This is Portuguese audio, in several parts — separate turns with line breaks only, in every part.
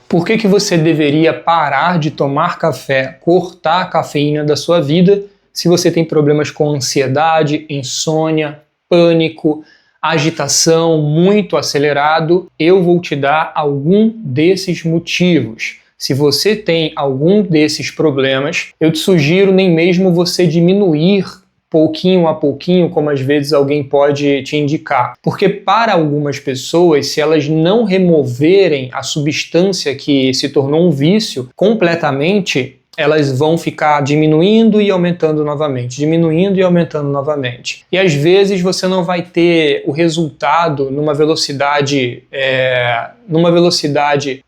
Por que você deveria parar de tomar café, cortar a cafeína da sua vida se você tem problemas com ansiedade, insônia, pânico, agitação, muito acelerado? Eu vou te dar algum desses motivos. Se você tem algum desses problemas, eu te sugiro nem mesmo você diminuir pouquinho a pouquinho, como às vezes alguém pode te indicar. Porque para algumas pessoas, se elas não removerem a substância que se tornou um vício completamente, elas vão ficar diminuindo e aumentando novamente, diminuindo e aumentando novamente. E às vezes você não vai ter o resultado numa velocidade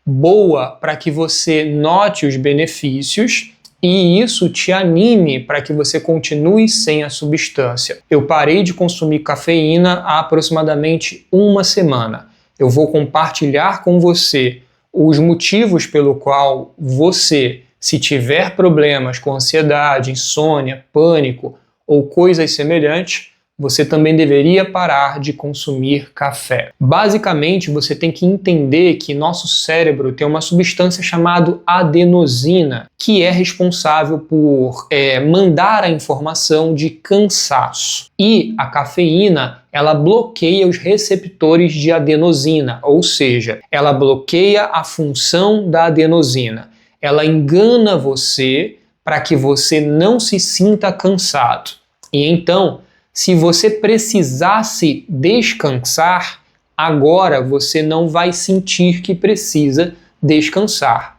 boa para que você note os benefícios e isso te anime para que você continue sem a substância. Eu parei de consumir cafeína há aproximadamente uma semana. Eu vou compartilhar com você os motivos pelo qual você, se tiver problemas com ansiedade, insônia, pânico ou coisas semelhantes, você também deveria parar de consumir café. Basicamente, você tem que entender que nosso cérebro tem uma substância chamada adenosina, que é responsável por mandar a informação de cansaço. E a cafeína, ela bloqueia os receptores de adenosina, ou seja, ela bloqueia a função da adenosina. Ela engana você para que você não se sinta cansado. E então, se você precisasse descansar, agora você não vai sentir que precisa descansar.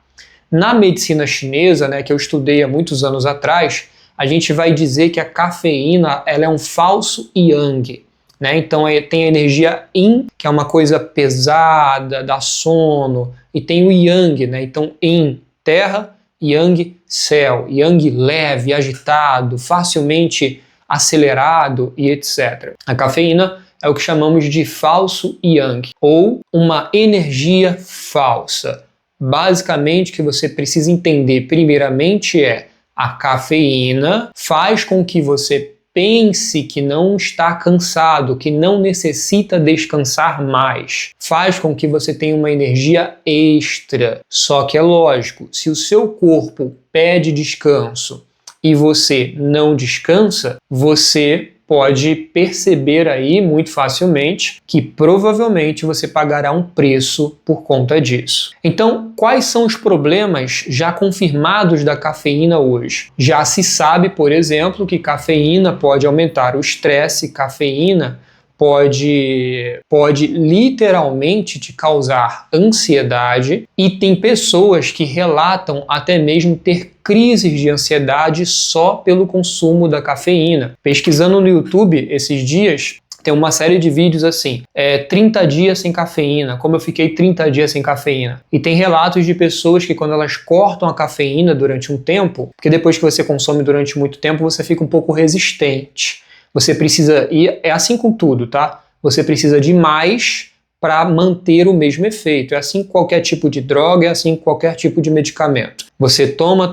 Na medicina chinesa, que eu estudei há muitos anos atrás, a gente vai dizer que a cafeína ela é um falso yang. Então tem a energia yin, que é uma coisa pesada, dá sono, e tem o yang, então yin, terra, yang, céu, yang leve, agitado, facilmente acelerado e etc. A cafeína é o que chamamos de falso yang, ou uma energia falsa. Basicamente, o que você precisa entender primeiramente é a cafeína faz com que você pense que não está cansado, que não necessita descansar mais. Faz com que você tenha uma energia extra. Só que é lógico, se o seu corpo pede descanso e você não descansa, você pode perceber aí muito facilmente que provavelmente você pagará um preço por conta disso. Então, quais são os problemas já confirmados da cafeína hoje? Já se sabe, por exemplo, que cafeína pode aumentar o estresse, cafeína pode literalmente te causar ansiedade e tem pessoas que relatam até mesmo ter crises de ansiedade só pelo consumo da cafeína. Pesquisando no YouTube esses dias, tem uma série de vídeos assim, 30 dias sem cafeína, como eu fiquei 30 dias sem cafeína. E tem relatos de pessoas que quando elas cortam a cafeína durante um tempo, porque depois que você consome durante muito tempo, você fica um pouco resistente. Você precisa, e é assim com tudo, tá? Você precisa de mais para manter o mesmo efeito. É assim com qualquer tipo de droga, é assim com qualquer tipo de medicamento. Você toma,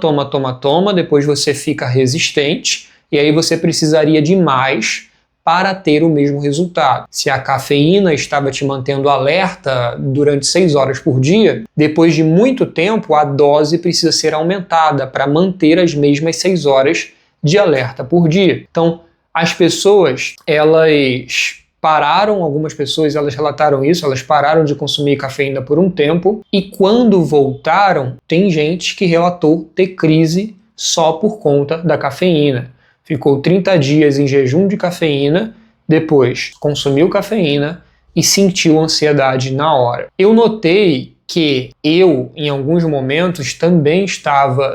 depois você fica resistente e aí você precisaria de mais para ter o mesmo resultado. Se a cafeína estava te mantendo alerta durante 6 horas por dia, depois de muito tempo a dose precisa ser aumentada para manter as mesmas 6 horas de alerta por dia. Então, as pessoas, algumas pessoas elas relataram isso, elas pararam de consumir cafeína por um tempo e quando voltaram, tem gente que relatou ter crise só por conta da cafeína. Ficou 30 dias em jejum de cafeína, depois consumiu cafeína e sentiu ansiedade na hora. Eu notei que eu, em alguns momentos, também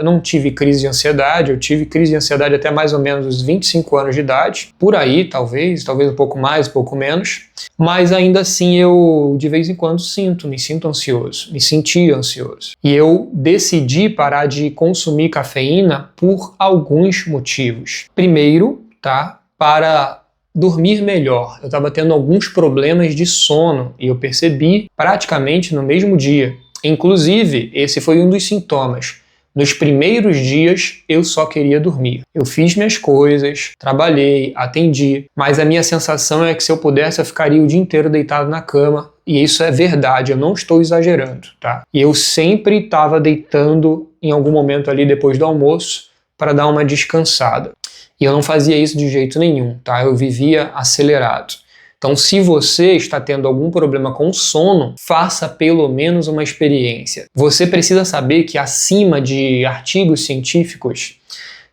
não tive crise de ansiedade, eu tive crise de ansiedade até mais ou menos os 25 anos de idade, por aí talvez um pouco mais, um pouco menos, mas ainda assim eu de vez em quando me sentia ansioso. E eu decidi parar de consumir cafeína por alguns motivos. Primeiro, para dormir melhor. Eu estava tendo alguns problemas de sono e eu percebi praticamente no mesmo dia. Inclusive, esse foi um dos sintomas. Nos primeiros dias, eu só queria dormir. Eu fiz minhas coisas, trabalhei, atendi, mas a minha sensação é que se eu pudesse, eu ficaria o dia inteiro deitado na cama, E isso é verdade, eu não estou exagerando, tá? E eu sempre estava deitando em algum momento ali depois do almoço para dar uma descansada. E eu não fazia isso de jeito nenhum, tá? Eu vivia acelerado. Então, se você está tendo algum problema com sono, faça pelo menos uma experiência. Você precisa saber que acima de artigos científicos,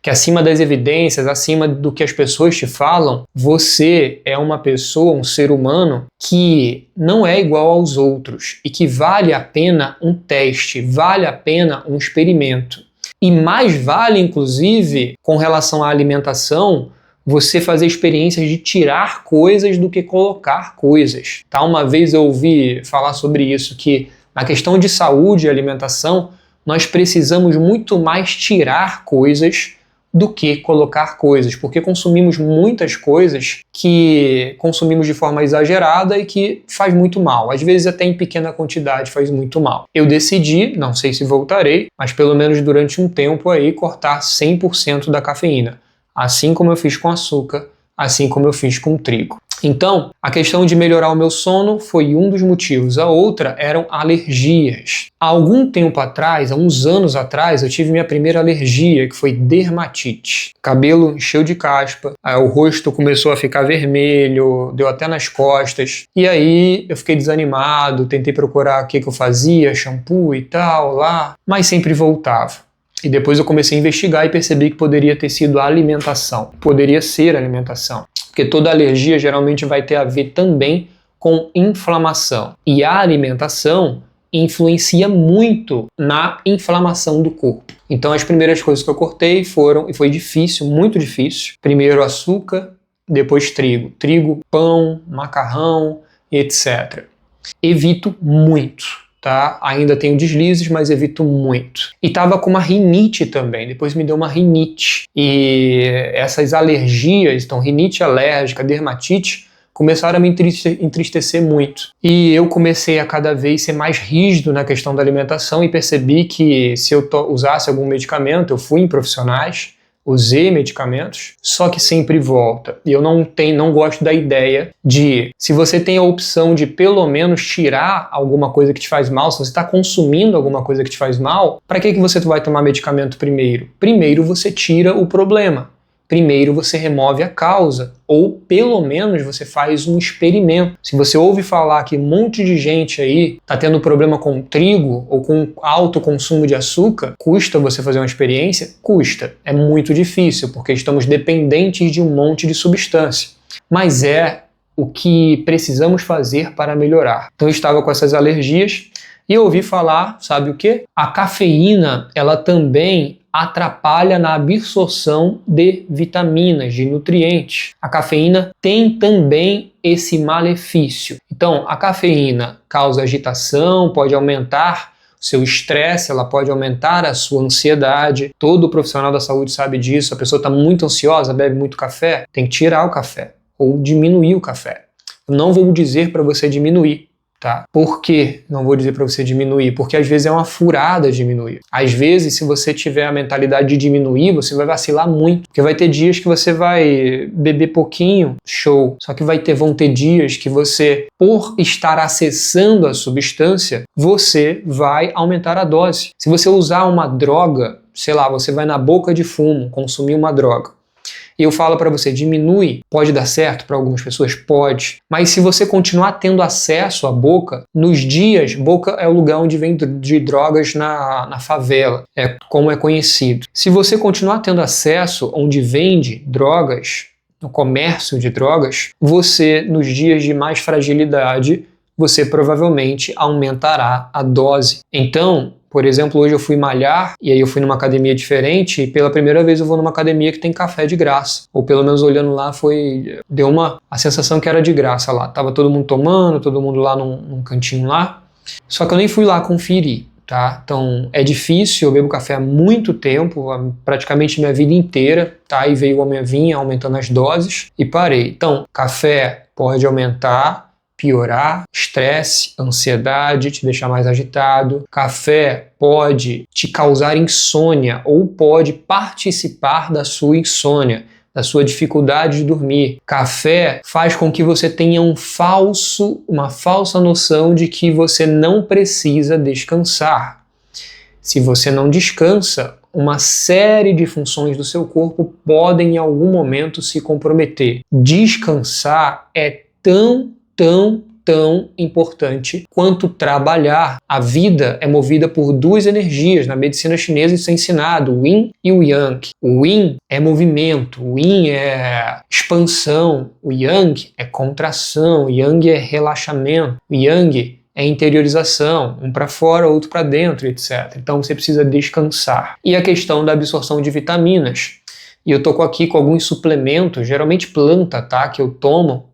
que acima das evidências, acima do que as pessoas te falam, você é uma pessoa, um ser humano que não é igual aos outros e que vale a pena um teste, vale a pena um experimento. E mais vale, inclusive, com relação à alimentação, você fazer experiências de tirar coisas do que colocar coisas. Tá? Uma vez eu ouvi falar sobre isso, que na questão de saúde e alimentação, nós precisamos muito mais tirar coisas do que colocar coisas, porque consumimos muitas coisas que consumimos de forma exagerada e que faz muito mal. Às vezes até em pequena quantidade faz muito mal. Eu decidi, não sei se voltarei, mas pelo menos durante um tempo aí, cortar 100% da cafeína. Assim como eu fiz com açúcar, assim como eu fiz com trigo. Então, a questão de melhorar o meu sono foi um dos motivos. A outra eram alergias. Há algum tempo atrás, há uns anos atrás, eu tive minha primeira alergia, que foi dermatite. Cabelo encheu de caspa, o rosto começou a ficar vermelho, deu até nas costas. E aí eu fiquei desanimado, tentei procurar o que eu fazia, shampoo e tal, lá, mas sempre voltava. E depois eu comecei a investigar e percebi que poderia ter sido a alimentação. Poderia ser a alimentação. Porque toda alergia geralmente vai ter a ver também com inflamação. E a alimentação influencia muito na inflamação do corpo. Então as primeiras coisas que eu cortei foram, e foi difícil, muito difícil, primeiro açúcar, depois trigo. Trigo, pão, macarrão, etc. Evito muito. Tá? Ainda tenho deslizes, mas evito muito. E tava com uma rinite também, depois me deu uma rinite. E essas alergias, então rinite alérgica, dermatite, começaram a me entristecer muito. E eu comecei a cada vez ser mais rígido na questão da alimentação e percebi que se eu usasse algum medicamento, eu fui em profissionais, usei medicamentos, só que sempre volta. E eu não gosto da ideia de, se você tem a opção de pelo menos tirar alguma coisa que te faz mal, se você está consumindo alguma coisa que te faz mal, para que você vai tomar medicamento primeiro? Primeiro você tira o problema. Primeiro você remove a causa, ou pelo menos você faz um experimento. Se você ouve falar que um monte de gente aí está tendo problema com trigo ou com alto consumo de açúcar, custa você fazer uma experiência? Custa. É muito difícil, porque estamos dependentes de um monte de substância. Mas é o que precisamos fazer para melhorar. Então eu estava com essas alergias e eu ouvi falar, sabe o quê? A cafeína, ela também atrapalha na absorção de vitaminas, de nutrientes. A cafeína tem também esse malefício. Então, a cafeína causa agitação, pode aumentar o seu estresse, ela pode aumentar a sua ansiedade. Todo profissional da saúde sabe disso. A pessoa está muito ansiosa, bebe muito café, tem que tirar o café ou diminuir o café. Eu não vou dizer para você diminuir. Tá? Por que não vou dizer para você diminuir? Porque às vezes é uma furada diminuir. Às vezes, se você tiver a mentalidade de diminuir, você vai vacilar muito. Porque vai ter dias que você vai beber pouquinho, show. Só que vão ter dias que você, por estar acessando a substância, você vai aumentar a dose. Se você usar uma droga, sei lá, você vai na boca de fumo, consumir uma droga. E eu falo para você, diminui, pode dar certo para algumas pessoas? Pode. Mas se você continuar tendo acesso à boca, nos dias, boca é o lugar onde vem de drogas na favela, é como é conhecido. Se você continuar tendo acesso onde vende drogas, no comércio de drogas, você, nos dias de mais fragilidade, você provavelmente aumentará a dose. Então, por exemplo, hoje eu fui malhar e aí eu fui numa academia diferente e pela primeira vez eu vou numa academia que tem café de graça. Ou pelo menos olhando lá deu a sensação que era de graça lá. Tava todo mundo tomando, todo mundo lá num cantinho lá. Só que eu nem fui lá conferir, tá? Então é difícil, eu bebo café há muito tempo, praticamente minha vida inteira, tá? E vinha aumentando as doses e parei. Então, café pode aumentar, piorar, estresse, ansiedade, te deixar mais agitado. Café pode te causar insônia ou pode participar da sua insônia. da sua dificuldade de dormir. Café faz com que você tenha uma falsa noção de que você não precisa descansar. Se você não descansa, uma série de funções do seu corpo podem em algum momento se comprometer. Descansar é tão importante quanto trabalhar. A vida é movida por duas energias. Na medicina chinesa isso é ensinado, o Yin e o Yang. O Yin é movimento, o Yin é expansão, o Yang é contração, o Yang é relaxamento, o Yang é interiorização, um para fora, outro para dentro, etc. Então você precisa descansar. E a questão da absorção de vitaminas. E eu tô aqui com alguns suplementos, geralmente planta, tá? Que eu tomo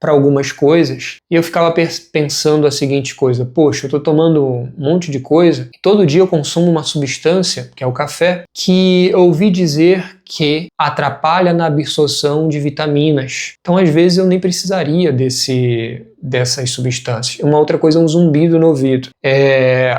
para algumas coisas, e eu ficava pensando a seguinte coisa: poxa, eu estou tomando um monte de coisa, e todo dia eu consumo uma substância, que é o café, que eu ouvi dizer que atrapalha na absorção de vitaminas. Então, às vezes, eu nem precisaria dessas substâncias. Uma outra coisa é um zumbido no ouvido.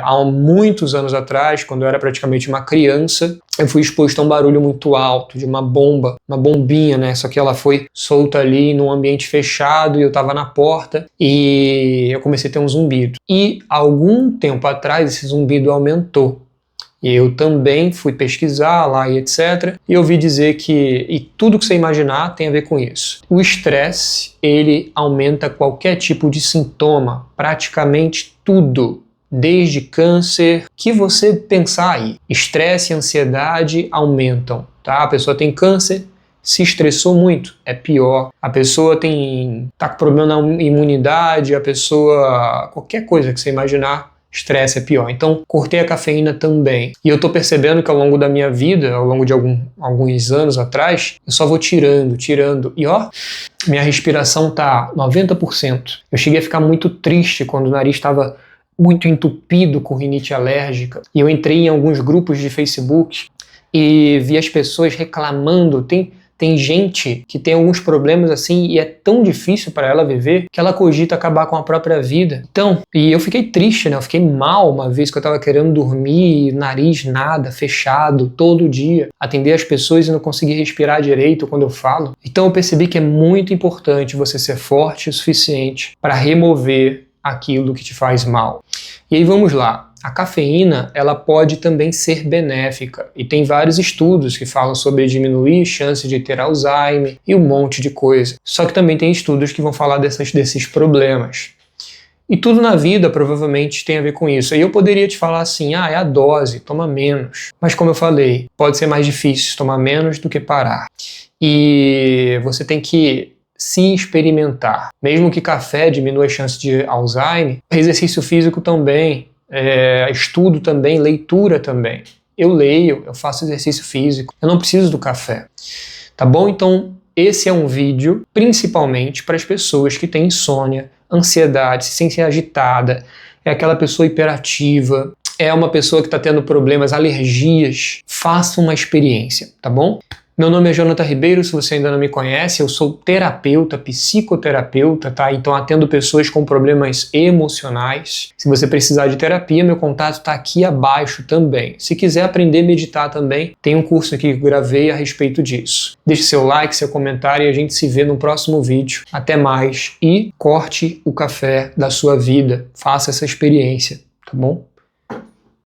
Há muitos anos atrás, quando eu era praticamente uma criança, eu fui exposto a um barulho muito alto, de uma bombinha, né? Só que ela foi solta ali num ambiente fechado e eu estava na porta e eu comecei a ter um zumbido. E algum tempo atrás esse zumbido aumentou. E eu também fui pesquisar lá e etc. E ouvi dizer e tudo que você imaginar tem a ver com isso. O estresse, ele aumenta qualquer tipo de sintoma, praticamente tudo. Desde câncer, que você pensar aí. Estresse e ansiedade aumentam, tá? A pessoa tem câncer, se estressou muito, é pior. A pessoa tá com problema na imunidade, qualquer coisa que você imaginar, estresse é pior. Então, cortei a cafeína também. E eu tô percebendo que ao longo da minha vida, ao longo de alguns anos atrás, eu só vou tirando. E ó, minha respiração tá 90%. Eu cheguei a ficar muito triste quando o nariz estava muito entupido com rinite alérgica. E eu entrei em alguns grupos de Facebook e vi as pessoas reclamando. Tem gente que tem alguns problemas assim e é tão difícil para ela viver que ela cogita acabar com a própria vida. Então, e eu fiquei triste, né? Eu fiquei mal uma vez que eu estava querendo dormir, nariz nada, fechado, todo dia, atender as pessoas e não conseguir respirar direito quando eu falo. Então eu percebi que é muito importante você ser forte o suficiente para remover aquilo que te faz mal. E aí vamos lá. A cafeína, ela pode também ser benéfica e tem vários estudos que falam sobre diminuir chance de ter Alzheimer e um monte de coisa. Só que também tem estudos que vão falar desses problemas. E tudo na vida provavelmente tem a ver com isso. Aí eu poderia te falar assim, é a dose, toma menos. Mas como eu falei, pode ser mais difícil tomar menos do que parar. E você tem que se experimentar. Mesmo que café diminua a chance de Alzheimer, exercício físico também, estudo também, leitura também. Eu leio, eu faço exercício físico, eu não preciso do café. Tá bom? Então, esse é um vídeo principalmente para as pessoas que têm insônia, ansiedade, se sentem agitada, é aquela pessoa hiperativa, é uma pessoa que está tendo problemas, alergias. Faça uma experiência, tá bom? Meu nome é Jonathan Ribeiro, se você ainda não me conhece, eu sou terapeuta, psicoterapeuta, tá? Então atendo pessoas com problemas emocionais. Se você precisar de terapia, meu contato está aqui abaixo também. Se quiser aprender a meditar também, tem um curso aqui que eu gravei a respeito disso. Deixe seu like, seu comentário e a gente se vê no próximo vídeo. Até mais e corte o café da sua vida. Faça essa experiência, tá bom?